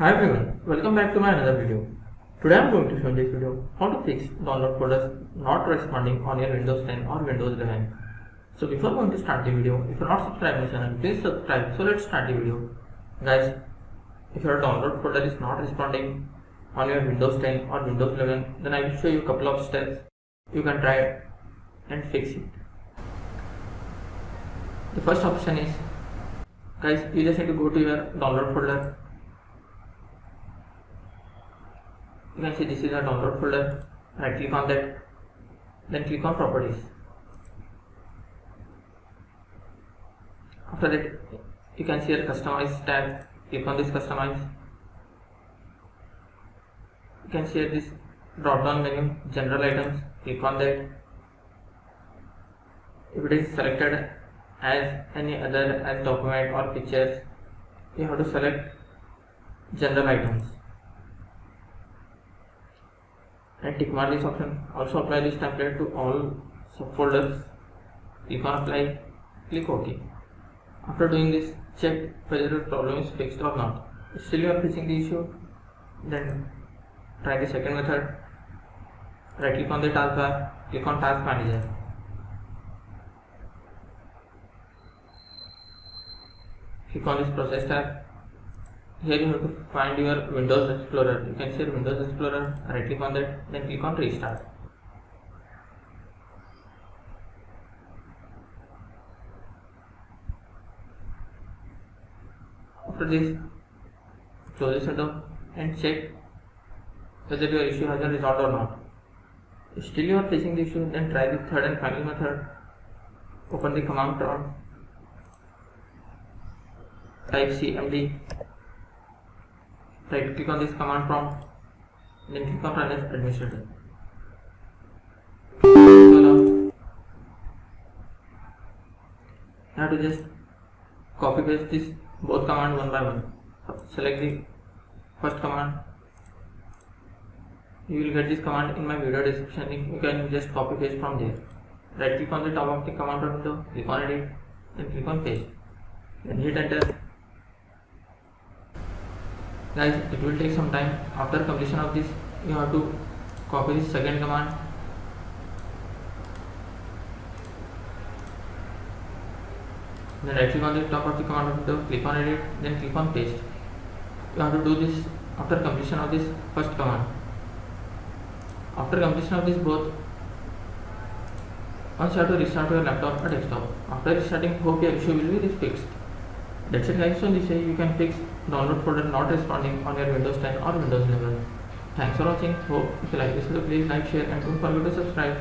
Hi everyone, welcome back to my another video. Today I am going to show in this video how to fix download folders not responding on your Windows 10 or Windows 11. So before going to start the video, if you are not subscribed to my channel, please subscribe. So let's start the video. Guys, if your download folder is not responding on your Windows 10 or Windows 11, then I will show you a couple of steps you can try and fix it. The first option is, guys, you just need to go to your download folder. You can see this is a download folder. Right click on that, then click on properties. After that, you can see a customize tab. Click on this customize. You can see this drop down menu, general items. Click on that. If it is selected as any other as document or pictures, you have to select general items and tick mark this option. Also apply this template to all subfolders. Click on apply, click OK. After doing this, check whether the problem is fixed or not. If still you are facing the issue, then try the second method. Right click on the taskbar, click on task manager. Click on this process tab. Here you have to find your Windows Explorer. You can see Windows Explorer, right click on that, then click on restart. After this, close this window and check whether your issue has been resolved or not. If still you are facing the issue, then try the third and final method. Open the command prompt, type cmd, right click on this command prompt, then click on run as administrator. So now you have to just copy paste this both commands one by one. Select the first command. You will get this command in my video description link. You can just copy paste from there. Right click on the top of the command window, click on edit, then click on paste, then hit enter. Guys, it will take some time. After completion of this, you have to copy this second command, then right click on the top of the command window, click on edit, then click on paste. You have to do this after completion of this first command. After completion of this both, once you have to restart your laptop or desktop. After restarting, hope your issue will be fixed. That's it guys. So this way you can fix download folder not responding on your Windows 10 or Windows 11. Thanks for watching. Hope if you like this video, please like, share and don't forget to subscribe.